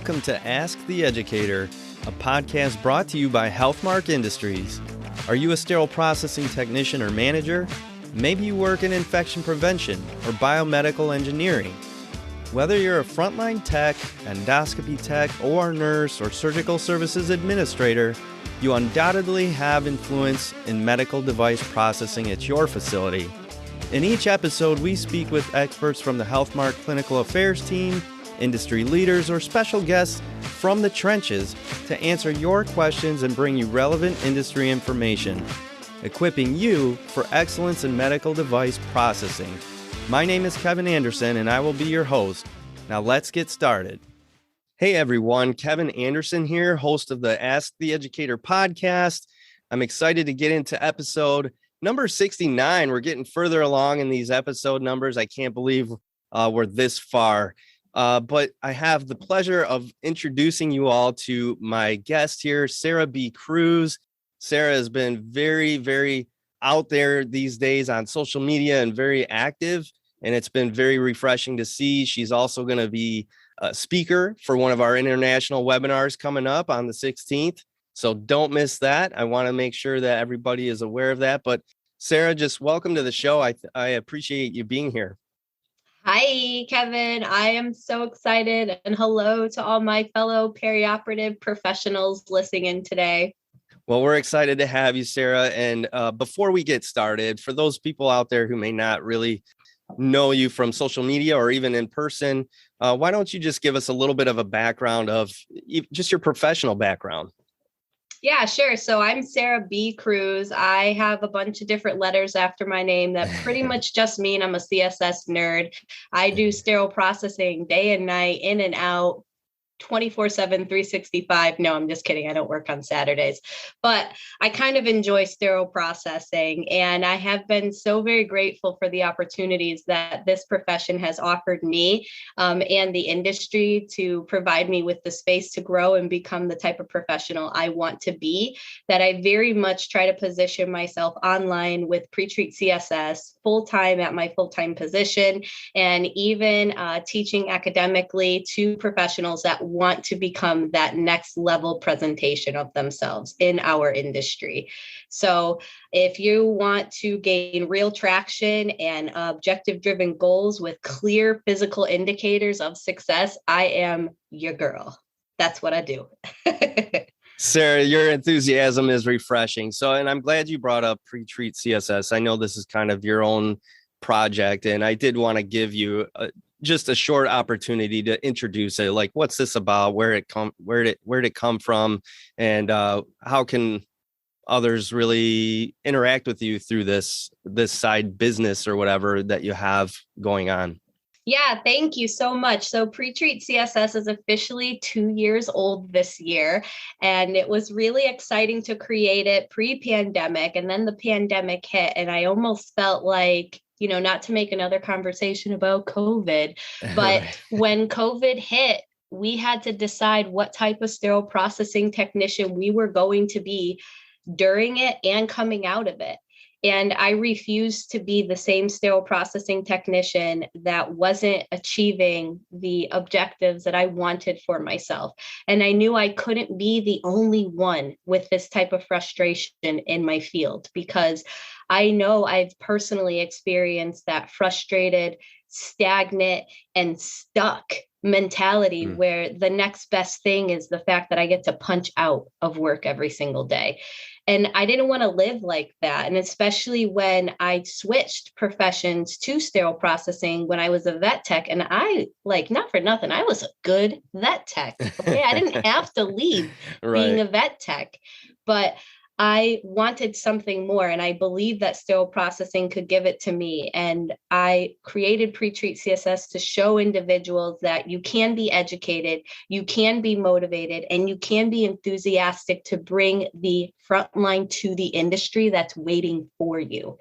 Welcome to Ask the Educator, a podcast brought to you by Healthmark Industries. Are you a sterile processing technician or manager? Maybe you work in infection prevention or biomedical engineering. Whether you're a frontline tech, endoscopy tech, OR nurse, or surgical services administrator, you undoubtedly have influence in medical device processing at your facility. In each episode, we speak with experts from the Healthmark Clinical Affairs team, industry leaders, or special guests from the trenches to answer your questions and bring you relevant industry information, equipping you for excellence in medical device processing. My name is Kevin Anderson, and I will be your host. Now let's get started. Hey everyone, Kevin Anderson here, host of the Ask the Educator podcast. I'm excited to get into episode number 69. We're getting further along in these episode numbers. I can't believe we're this far. But I have the pleasure of introducing you all to my guest here, Sarah B. Cruz. Sarah has been very, very out there these days on social media and very active, and it's been very refreshing to see. She's also going to be a speaker for one of our international webinars coming up on the 16th. So don't miss that. I want to make sure that everybody is aware of that. But Sarah, just welcome to the show. I appreciate you being here. Hi, Kevin. I am so excited. And hello to all my fellow perioperative professionals listening in today. Well, we're excited to have you, Sarah. And before we get started, for those people out there who may not really know you from social media or even in person, why don't you just give us a little bit of a background of just your professional background? Yeah, sure. So I'm Sarah B. Cruz. I have a bunch of different letters after my name that pretty much just mean I'm a CSS nerd. I do sterile processing day and night, in and out, 24/7, 365. No, I'm just kidding. I don't work on Saturdays, but I kind of enjoy sterile processing. And I have been so very grateful for the opportunities that this profession has offered me and the industry to provide me with the space to grow and become the type of professional I want to be, that I very much try to position myself online with PreTreat CSS full-time at my full-time position, and even teaching academically to professionals that want to become that next level presentation of themselves in our industry. So if you want to gain real traction and objective-driven goals with clear physical indicators of success, I am your girl. That's what I do. Sarah, your enthusiasm is refreshing. So, and I'm glad you brought up PreTreat CSS. I know this is kind of your own project, and I did want to give you just a short opportunity to introduce it. Like, what's this about? Where did it come from? And how can others really interact with you through this side business or whatever that you have going on? Yeah, thank you so much. So PreTreat CSS is officially 2 years old this year, and it was really exciting to create it pre-pandemic, and then the pandemic hit, and I almost felt like, not to make another conversation about COVID, but when COVID hit, we had to decide what type of sterile processing technician we were going to be during it and coming out of it. And I refused to be the same sterile processing technician that wasn't achieving the objectives that I wanted for myself. And I knew I couldn't be the only one with this type of frustration in my field, because I know I've personally experienced that frustrated, stagnant, and stuck mentality where the next best thing is the fact that I get to punch out of work every single day. And I didn't want to live like that. And especially when I switched professions to sterile processing when I was a vet tech, and I, not for nothing, I was a good vet tech. Okay, I didn't have to leave being a vet tech, but I wanted something more, and I believed that sterile processing could give it to me. And I created PreTreat CSS to show individuals that you can be educated, you can be motivated, and you can be enthusiastic to bring the frontline to the industry that's waiting for you.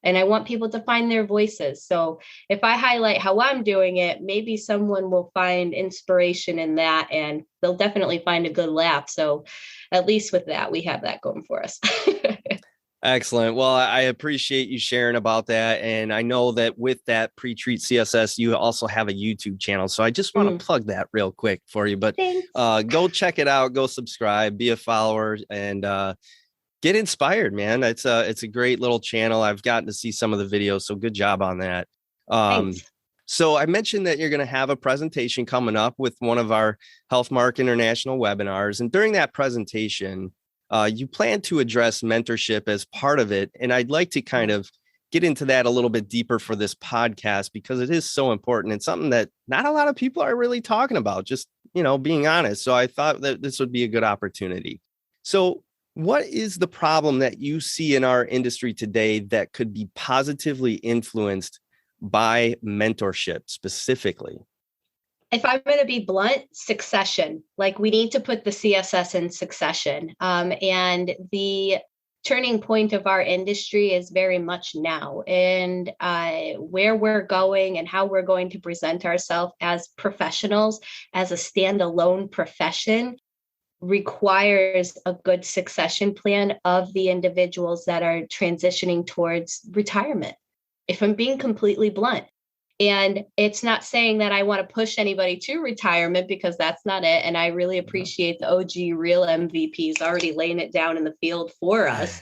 And I want people to find their voices. So if I highlight how I'm doing it, maybe someone will find inspiration in that, and they'll definitely find a good laugh. So at least with that, we have that going for us. Excellent. Well, I appreciate you sharing about that. And I know that with that PreTreat CSS, you also have a YouTube channel. So I just want to plug that real quick for you. But go check it out, go subscribe, be a follower, and get inspired, man. It's a great little channel. I've gotten to see some of the videos. So good job on that. Thanks. So I mentioned that you're going to have a presentation coming up with one of our HealthMark International webinars. And during that presentation, you plan to address mentorship as part of it. And I'd like to kind of get into that a little bit deeper for this podcast because it is so important and something that not a lot of people are really talking about, just, being honest. So I thought that this would be a good opportunity. So what is the problem that you see in our industry today that could be positively influenced by mentorship specifically? If I'm going to be blunt, succession. Like we need to put the CSS in succession. And the turning point of our industry is very much now. And where we're going and how we're going to present ourselves as professionals, as a standalone profession, requires a good succession plan of the individuals that are transitioning towards retirement. If I'm being completely blunt. And it's not saying that I want to push anybody to retirement because that's not it. And I really appreciate the OG real MVPs already laying it down in the field for us.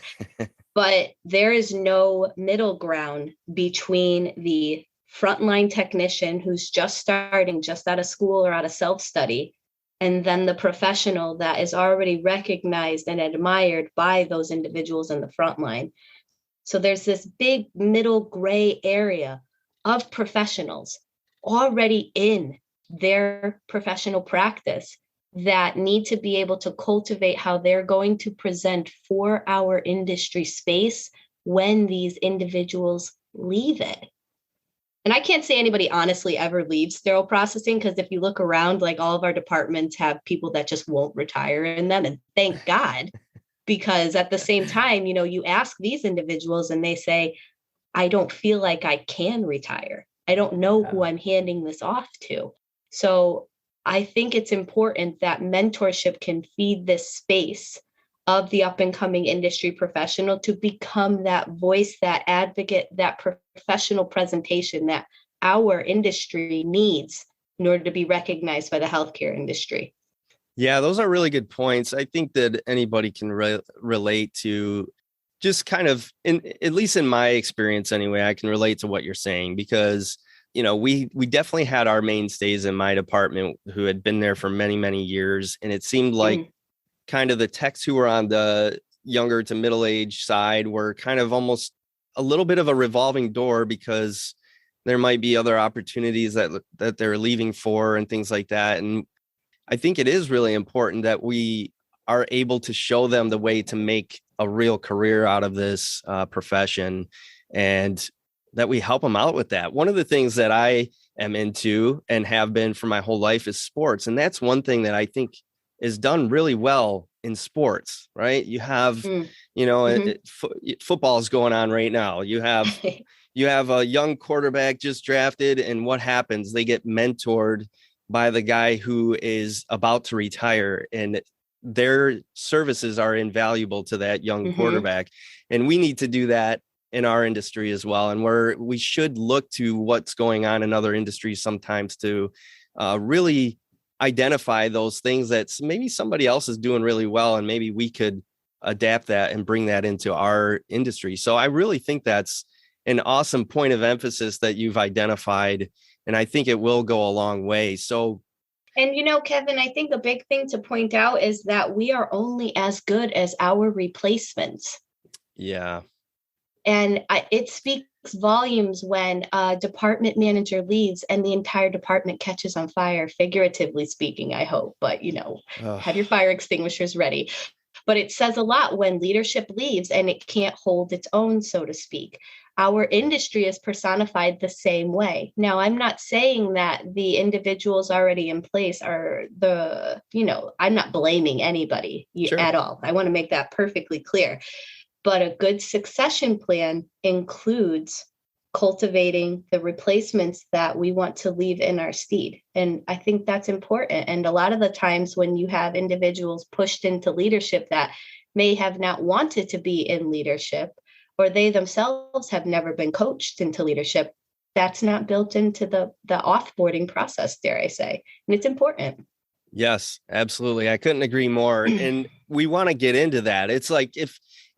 But there is no middle ground between the frontline technician who's just starting, just out of school or out of self-study, and then the professional that is already recognized and admired by those individuals in the frontline. So there's this big middle gray area of professionals already in their professional practice that need to be able to cultivate how they're going to present for our industry space when these individuals leave it. And I can't say anybody honestly ever leaves sterile processing, because if you look around, like all of our departments have people that just won't retire in them. And thank God, because at the same time, you ask these individuals and they say, I don't feel like I can retire. I don't know who I'm handing this off to. So I think it's important that mentorship can feed this space of the up and coming industry professional to become that voice, that advocate, that professional presentation that our industry needs in order to be recognized by the healthcare industry. Yeah, those are really good points. I think that anybody can relate to just kind of, at least in my experience anyway, I can relate to what you're saying because, we definitely had our mainstays in my department who had been there for many, many years. And it seemed like kind of the techs who were on the younger to middle age side were kind of almost a little bit of a revolving door because there might be other opportunities that they're leaving for and things like that. And I think it is really important that we are able to show them the way to make a real career out of this profession and that we help them out with that. One of the things that I am into and have been for my whole life is sports. And that's one thing that I think is done really well in sports, right? You have, football is going on right now. You have a young quarterback just drafted, and what happens? They get mentored by the guy who is about to retire, and their services are invaluable to that young quarterback. And we need to do that in our industry as well. And we should look to what's going on in other industries sometimes to really identify those things that maybe somebody else is doing really well. And maybe we could adapt that and bring that into our industry. So I really think that's an awesome point of emphasis that you've identified. And I think it will go a long way. So, and Kevin, I think a big thing to point out is that we are only as good as our replacements. Yeah. And it speaks volumes when a department manager leaves and the entire department catches on fire, figuratively speaking, I hope. But, have your fire extinguishers ready. But it says a lot when leadership leaves and it can't hold its own, so to speak. Our industry is personified the same way. Now, I'm not saying that the individuals already in place are I'm not blaming anybody at all. I want to make that perfectly clear. But a good succession plan includes cultivating the replacements that we want to leave in our stead. And I think that's important. And a lot of the times when you have individuals pushed into leadership that may have not wanted to be in leadership, or they themselves have never been coached into leadership, that's not built into the offboarding process, dare I say. And it's important. Yes, absolutely. I couldn't agree more. And we want to get into that. It's like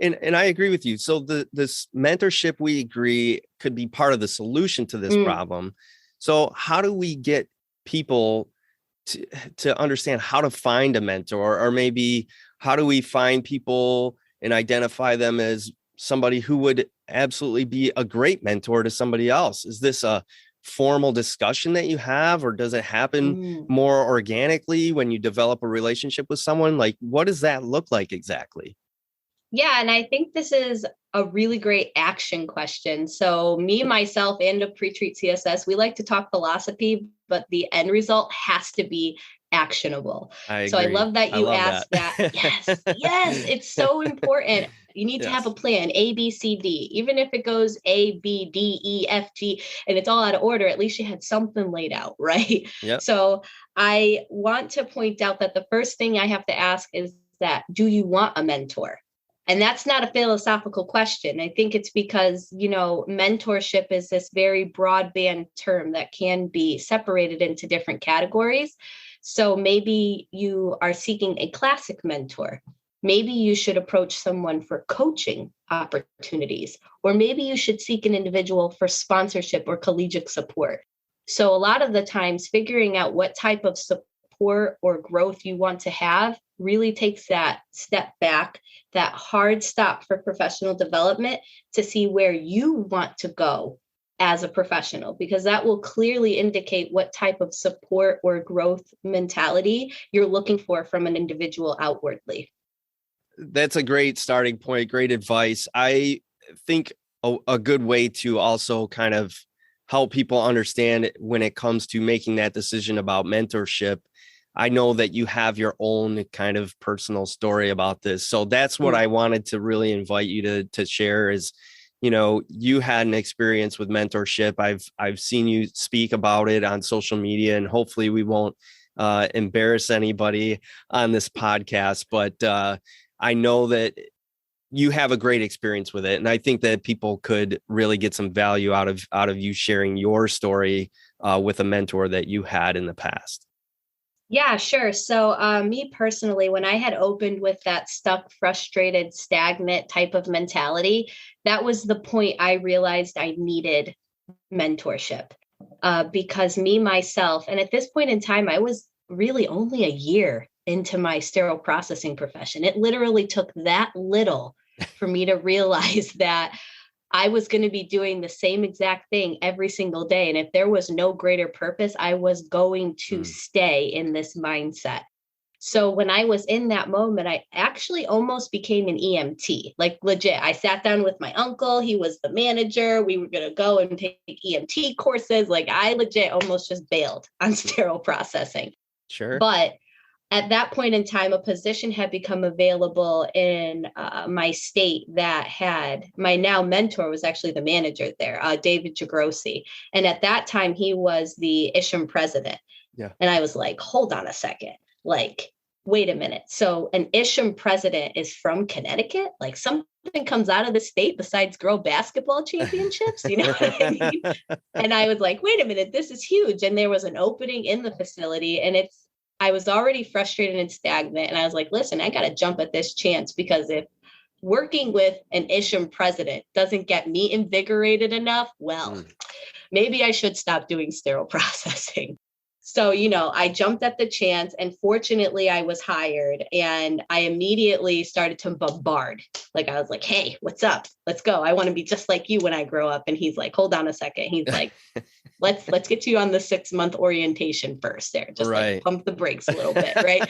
and I agree with you. So this mentorship, we agree, could be part of the solution to this problem. So how do we get people to understand how to find a mentor, or maybe how do we find people and identify them as somebody who would absolutely be a great mentor to somebody else? Is this a formal discussion that you have, or does it happen more organically when you develop a relationship with someone? Like, what does that look like exactly? Yeah, and I think this is a really great action question. So me, myself, and a PreTreat CSS, we like to talk philosophy, but the end result has to be actionable. I agree. So I love that you asked that. Yes, yes, it's so important. You need to have a plan, A, B, C, D. Even if it goes A, B, D, E, F, G, and it's all out of order, at least you had something laid out, right? Yep. So I want to point out that the first thing I have to ask is that, do you want a mentor? And that's not a philosophical question. I think it's because, mentorship is this very broadband term that can be separated into different categories. So maybe you are seeking a classic mentor. Maybe you should approach someone for coaching opportunities, or maybe you should seek an individual for sponsorship or collegiate support. So a lot of the times, figuring out what type of support or growth you want to have really takes that step back, that hard stop for professional development, to see where you want to go as a professional, because that will clearly indicate what type of support or growth mentality you're looking for from an individual outwardly. That's a great starting point. Great advice. I think a good way to also kind of help people understand when it comes to making that decision about mentorship. I know that you have your own kind of personal story about this. So that's what I wanted to really invite you to share is, you had an experience with mentorship. I've seen you speak about it on social media, and hopefully we won't embarrass anybody on this podcast, but I know that you have a great experience with it. And I think that people could really get some value out of you sharing your story with a mentor that you had in the past. Yeah, sure. So me personally, when I had opened with that stuck, frustrated, stagnant type of mentality, that was the point I realized I needed mentorship, because me, myself, and at this point in time, I was really only a year into my sterile processing profession. It literally took that little for me to realize that I was going to be doing the same exact thing every single day. And if there was no greater purpose, I was going to stay in this mindset. So when I was in that moment, I actually almost became an EMT, like legit. I sat down with my uncle. He was the manager. We were going to go and take EMT courses. Like I legit almost just bailed on sterile processing. Sure. But at that point in time, a position had become available in my state that had my now mentor was actually the manager there, David Jagrosi. And at that time, he was the Isham president. Yeah. And I was like, hold on a second. Like, wait a minute. So an Isham president is from Connecticut? Like something comes out of the state besides girl basketball championships? You know what I mean? And I was like, wait a minute, this is huge. And there was an opening in the facility, and I was already frustrated and stagnant. And I was like, listen, I got to jump at this chance, because if working with an Isham president doesn't get me invigorated enough, well, maybe I should stop doing sterile processing. So, I jumped at the chance, and fortunately I was hired, and I immediately started to bombard. Like, I was like, hey, what's up? Let's go. I want to be just like you when I grow up. And he's like, hold on a second. He's like, let's get you on the 6-month orientation first there. Just like pump the brakes a little bit. Right.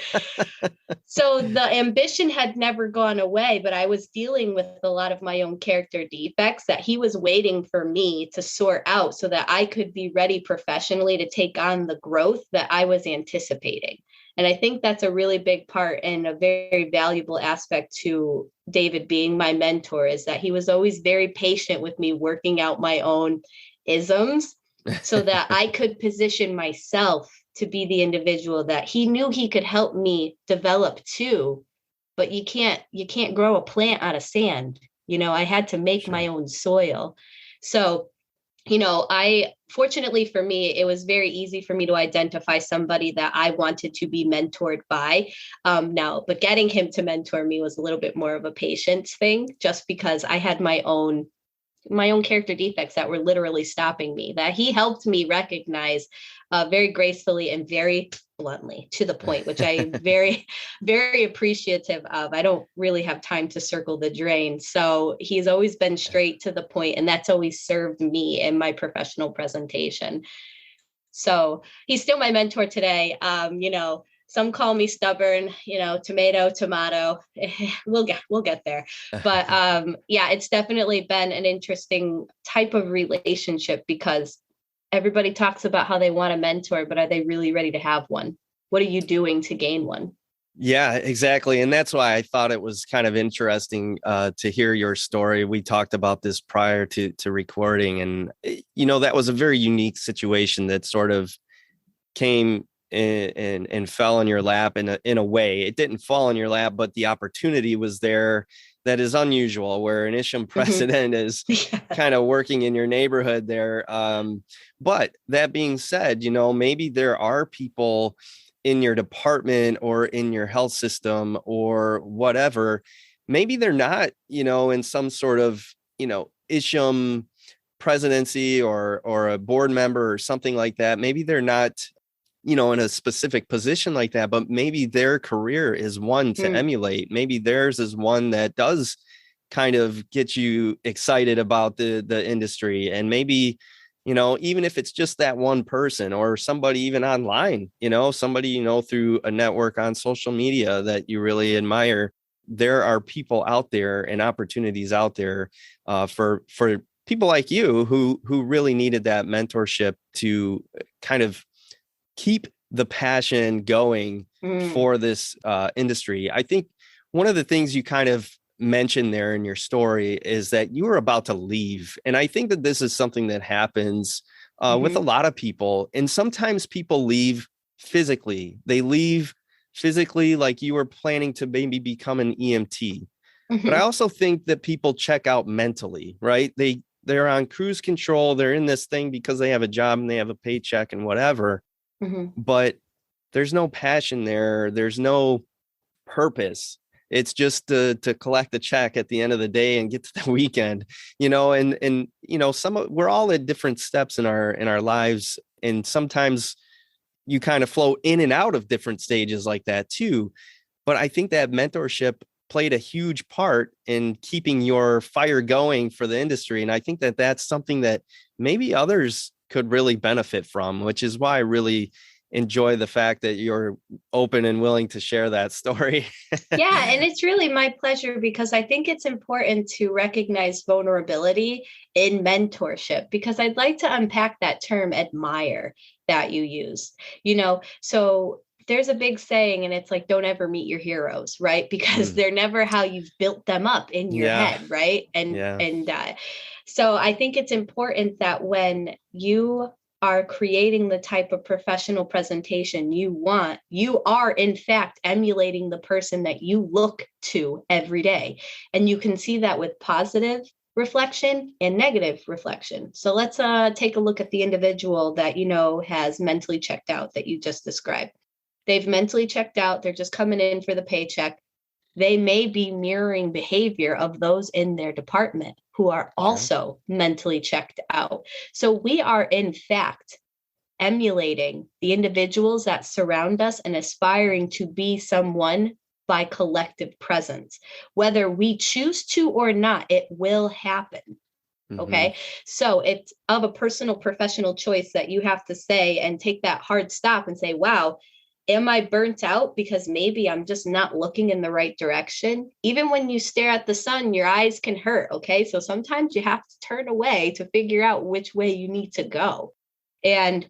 So the ambition had never gone away, but I was dealing with a lot of my own character defects that he was waiting for me to sort out so that I could be ready professionally to take on the growth that I was anticipating. And I think that's a really big part and a very valuable aspect to David being my mentor, is that he was always very patient with me working out my own isms so that I could position myself to be the individual that he knew he could help me develop too. But you can't grow a plant out of sand. I had to make Sure. my own soil. So, fortunately for me, it was very easy for me to identify somebody that I wanted to be mentored by. But getting him to mentor me was a little bit more of a patience thing, just because I had my own character defects that were literally stopping me, that he helped me recognize very gracefully and very bluntly, to the point, which I very, very appreciative of. I don't really have time to circle the drain. So he's always been straight to the point, and that's always served me in my professional presentation. So he's still my mentor today. Some call me stubborn, tomato, tomato. We'll get there. But yeah, it's definitely been an interesting type of relationship, because everybody talks about how they want a mentor, but are they really ready to have one? What are you doing to gain one? Yeah, exactly. And that's why I thought it was kind of interesting to hear your story. We talked about this prior to recording, and that was a very unique situation that sort of came and fell in your lap in a way. It didn't fall in your lap, but the opportunity was there. That is unusual, where an Isham president is Yeah. kind of working in your neighborhood there. But that being said, maybe there are people in your department or in your health system or whatever. Maybe they're not, in some sort of, Isham presidency or a board member or something like that. Maybe they're not in a specific position like that, but maybe their career is one to emulate. Maybe theirs is one that does kind of get you excited about the industry. And maybe, even if it's just that one person or somebody even online, somebody, through a network on social media that you really admire, there are people out there and opportunities out there for people like you who really needed that mentorship to kind of keep the passion going for this industry. I think one of the things you kind of mentioned there in your story is that you were about to leave. And I think that this is something that happens with a lot of people. And sometimes people leave physically. They leave physically, like you were planning to maybe become an EMT. But I also think that people check out mentally, right? They're on cruise control. They're in this thing because they have a job and they have a paycheck and whatever. But there's no passion there. There's no purpose. It's just to collect the check at the end of the day and get to the weekend, and we're all at different steps in our lives. And sometimes you kind of flow in and out of different stages like that too. But I think that mentorship played a huge part in keeping your fire going for the industry. And I think that that's something that maybe others could really benefit from, which is why I really enjoy the fact that you're open and willing to share that story. Yeah, and it's really my pleasure, because I think it's important to recognize vulnerability in mentorship, because I'd like to unpack that term admire that you used. So there's a big saying, and it's like, don't ever meet your heroes, right? Because they're never how you've built them up in your head, right? And so I think it's important that when you are creating the type of professional presentation you want, you are in fact emulating the person that you look to every day. And you can see that with positive reflection and negative reflection. So let's take a look at the individual that has mentally checked out, that you just described. They've mentally checked out. They're just coming in for the paycheck. They may be mirroring behavior of those in their department who are also mentally checked out. So we are, in fact, emulating the individuals that surround us and aspiring to be someone by collective presence. Whether we choose to or not, it will happen. Okay. So it's of a personal professional choice that you have to say and take that hard stop and say, wow, am I burnt out because maybe I'm just not looking in the right direction? Even when you stare at the sun, your eyes can hurt. Okay. So sometimes you have to turn away to figure out which way you need to go. And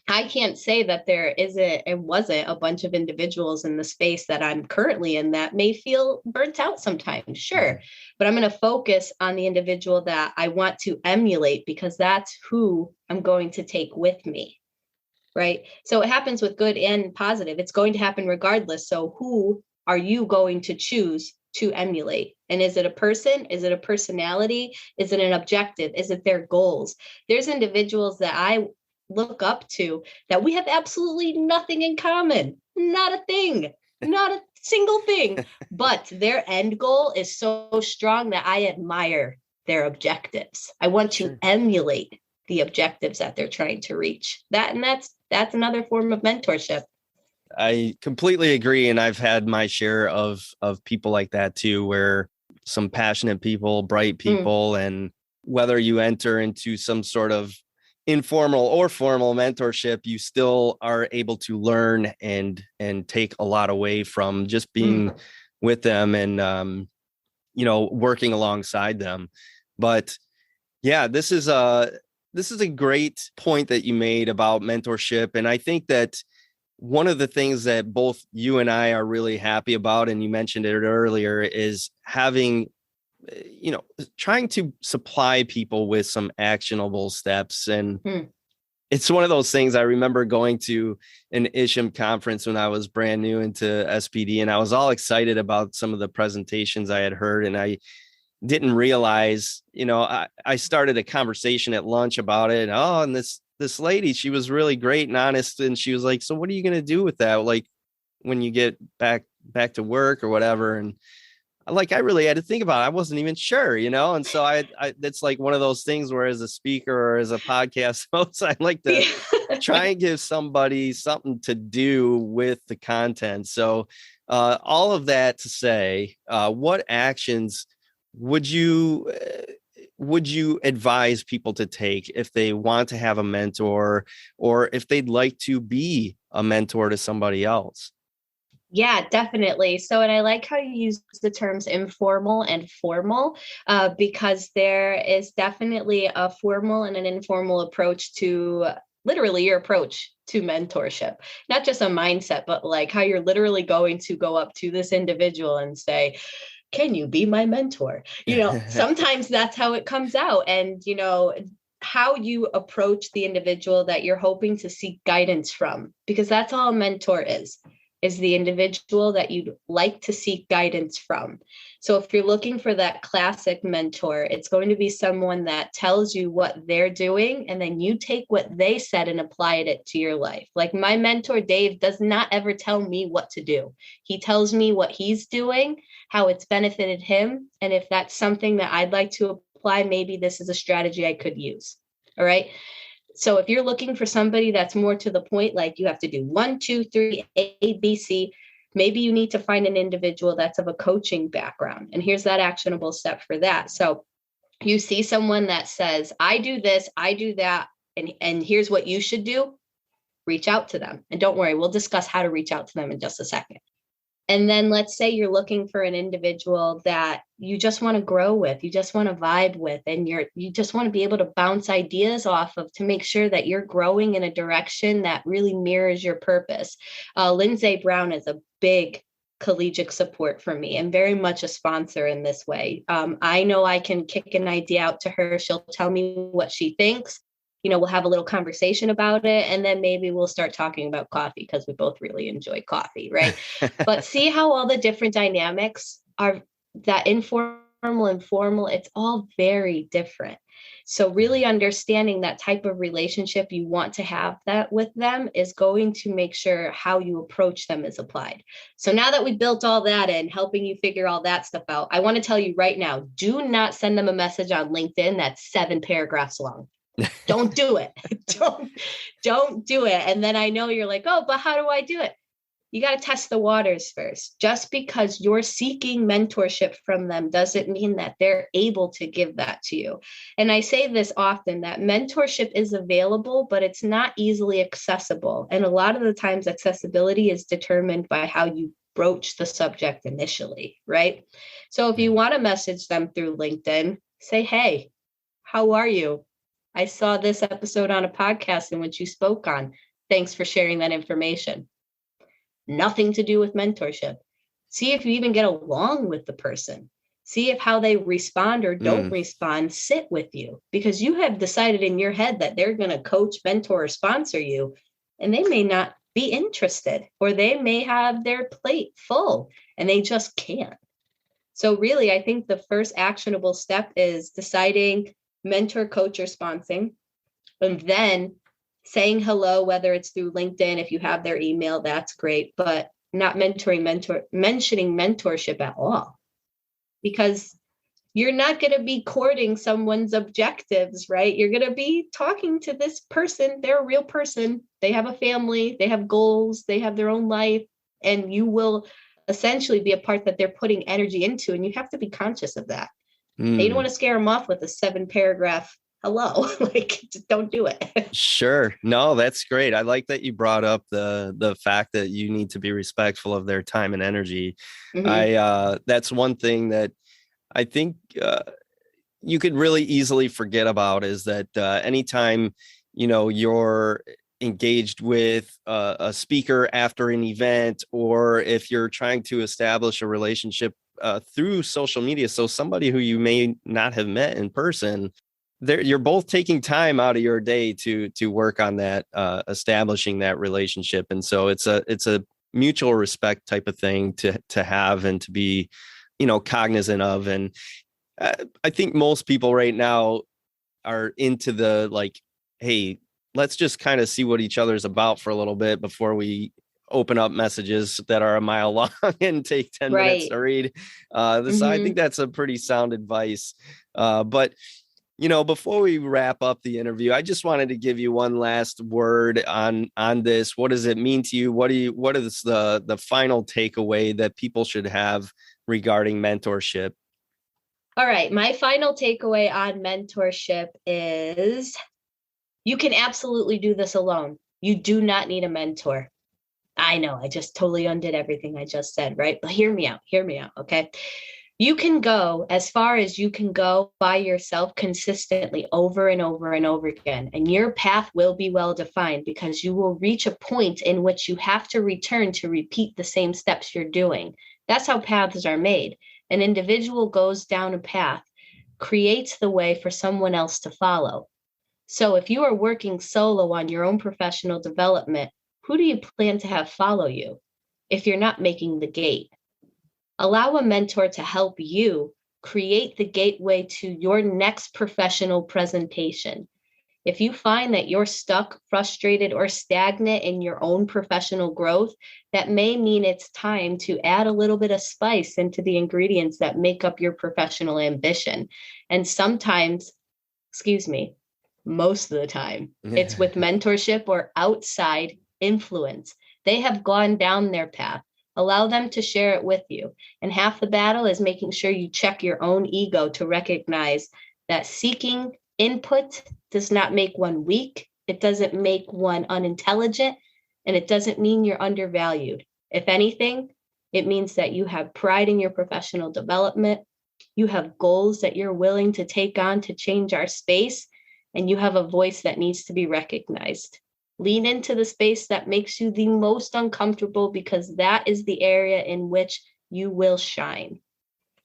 I can't say that there isn't and wasn't a bunch of individuals in the space that I'm currently in that may feel burnt out sometimes. Sure. But I'm going to focus on the individual that I want to emulate, because that's who I'm going to take with me. Right. So it happens with good and positive. It's going to happen regardless. So who are you going to choose to emulate? And is it a person? Is it a personality? Is it an objective? Is it their goals? There's individuals that I look up to that we have absolutely nothing in common. Not a thing, not a single thing. But their end goal is so strong that I admire their objectives. I want to emulate the objectives that they're trying to reach. That's another form of mentorship. I completely agree. And I've had my share of people like that too, where some passionate people, bright people, and whether you enter into some sort of informal or formal mentorship, you still are able to learn and take a lot away from just being with them and, working alongside them. But yeah, this is a great point that you made about mentorship. And I think that one of the things that both you and I are really happy about, and you mentioned it earlier, is having, trying to supply people with some actionable steps. And it's one of those things. I remember going to an ISHM conference when I was brand new into SPD, and I was all excited about some of the presentations I had heard. And I didn't realize, I started a conversation at lunch about it. And this lady, she was really great and honest. And she was like, so what are you going to do with that? Like when you get back to work or whatever? And I really had to think about it. I wasn't even sure, and so I it's like one of those things where as a speaker or as a podcast host, I like to try and give somebody something to do with the content. So all of that to say, what actions would you advise people to take if they want to have a mentor or if they'd like to be a mentor to somebody else? Yeah, definitely. So, and I like how you use the terms informal and formal, because there is definitely a formal and an informal approach to literally your approach to mentorship, not just a mindset, but like how you're literally going to go up to this individual and say, can you be my mentor? Sometimes that's how it comes out. And, how you approach the individual that you're hoping to seek guidance from, because that's all a mentor is the individual that you'd like to seek guidance from. So if you're looking for that classic mentor, it's going to be someone that tells you what they're doing, and then you take what they said and apply it to your life. Like my mentor, Dave, does not ever tell me what to do. He tells me what he's doing, how it's benefited him. And if that's something that I'd like to apply, maybe this is a strategy I could use. All right. So if you're looking for somebody that's more to the point, like you have to do 1, 2, 3, A, B, C, maybe you need to find an individual that's of a coaching background. And here's that actionable step for that. So you see someone that says, I do this, I do that, and here's what you should do. Reach out to them. And don't worry, we'll discuss how to reach out to them in just a second. And then let's say you're looking for an individual that you just want to grow with, you just want to vibe with, and you just want to be able to bounce ideas off of to make sure that you're growing in a direction that really mirrors your purpose. Lindsay Brown is a big collegiate support for me and very much a sponsor in this way. I know I can kick an idea out to her. She'll tell me what she thinks. We'll have a little conversation about it, and then maybe we'll start talking about coffee because we both really enjoy coffee, right? But see how all the different dynamics are, that informal and formal, it's all very different. So really understanding that type of relationship you want to have that with them is going to make sure how you approach them is applied. So now that we built all that in, helping you figure all that stuff out, I want to tell you right now, do not send them a message on LinkedIn that's 7 paragraphs long. Don't do it. Don't do it. And then I know you're like, oh, but how do I do it? You got to test the waters first. Just because you're seeking mentorship from them doesn't mean that they're able to give that to you. And I say this often, that mentorship is available, but it's not easily accessible. And a lot of the times accessibility is determined by how you broach the subject initially, right? So if you want to message them through LinkedIn, say, hey, how are you? I saw this episode on a podcast in which you spoke on. Thanks for sharing that information. Nothing to do with mentorship. See if you even get along with the person. See if how they respond or don't respond sit with you, because you have decided in your head that they're going to coach, mentor, or sponsor you, and they may not be interested, or they may have their plate full and they just can't. So really, I think the first actionable step is deciding mentor, coach, or sponsoring, and then saying hello, whether it's through LinkedIn. If you have their email, that's great, but not mentioning mentorship at all, because you're not going to be courting someone's objectives, right? You're going to be talking to this person. They're a real person. They have a family, they have goals, they have their own life, and you will essentially be a part that they're putting energy into. And you have to be conscious of that. And you don't want to scare them off with a 7-paragraph hello. Like, just don't do it. Sure. No, that's great. I like that you brought up the fact that you need to be respectful of their time and energy. Mm-hmm. That's one thing that I think you could really easily forget about, is that anytime, you're engaged with a speaker after an event, or if you're trying to establish a relationship through social media, so somebody who you may not have met in person, you're both taking time out of your day to work on that, establishing that relationship. And so it's a mutual respect type of thing to have and to be cognizant of. And I think most people right now are into the, like, hey, let's just kind of see what each other's about for a little bit before we open up messages that are a mile long and take 10 minutes to read. So I think that's a pretty sound advice. But before we wrap up the interview, I just wanted to give you one last word on this. What does it mean to you? What is the final takeaway that people should have regarding mentorship? All right. My final takeaway on mentorship is you can absolutely do this alone. You do not need a mentor. I know I just totally undid everything I just said, right? But hear me out. Okay. You can go as far as you can go by yourself consistently over and over and over again. And your path will be well defined, because you will reach a point in which you have to return to repeat the same steps you're doing. That's how paths are made. An individual goes down a path, creates the way for someone else to follow. So if you are working solo on your own professional development, who do you plan to have follow you if you're not making the gate? Allow a mentor to help you create the gateway to your next professional presentation. If you find that you're stuck, frustrated, or stagnant in your own professional growth, that may mean it's time to add a little bit of spice into the ingredients that make up your professional ambition. And sometimes, most of the time, it's with mentorship or outside influence. They have gone down their path. Allow them to share it with you. And half the battle is making sure you check your own ego to recognize that seeking input does not make one weak. It doesn't make one unintelligent, and it doesn't mean you're undervalued. If anything, it means that you have pride in your professional development. You have goals that you're willing to take on to change our space, and you have a voice that needs to be recognized. Lean into the space that makes you the most uncomfortable, because that is the area in which you will shine.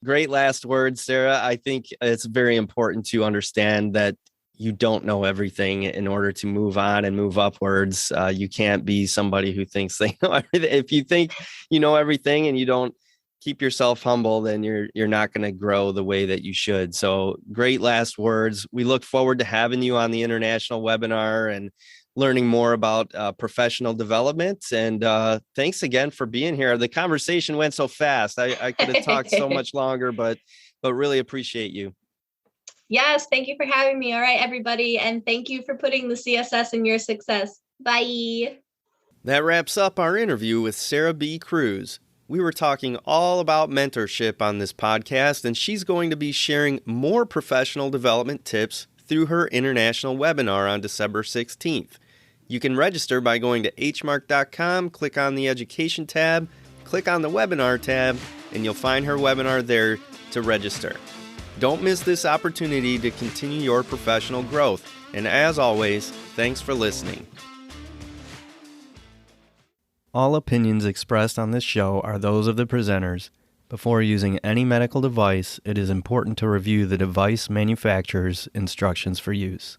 Great last words, Sarah. I think it's very important to understand that you don't know everything in order to move on and move upwards. You can't be somebody who thinks they know everything. If you think you know everything and you don't keep yourself humble, then you're not going to grow the way that you should. So great last words. We look forward to having you on the international webinar and learning more about professional development. And thanks again for being here. The conversation went so fast. I could have talked so much longer, but really appreciate you. Yes, thank you for having me. All right, everybody. And thank you for putting the CSS in your success. Bye. That wraps up our interview with Sarah B. Cruz. We were talking all about mentorship on this podcast, and she's going to be sharing more professional development tips through her international webinar on December 16th. You can register by going to hmark.com, click on the education tab, click on the webinar tab, and you'll find her webinar there to register. Don't miss this opportunity to continue your professional growth. And as always, thanks for listening. All opinions expressed on this show are those of the presenters. Before using any medical device, it is important to review the device manufacturer's instructions for use.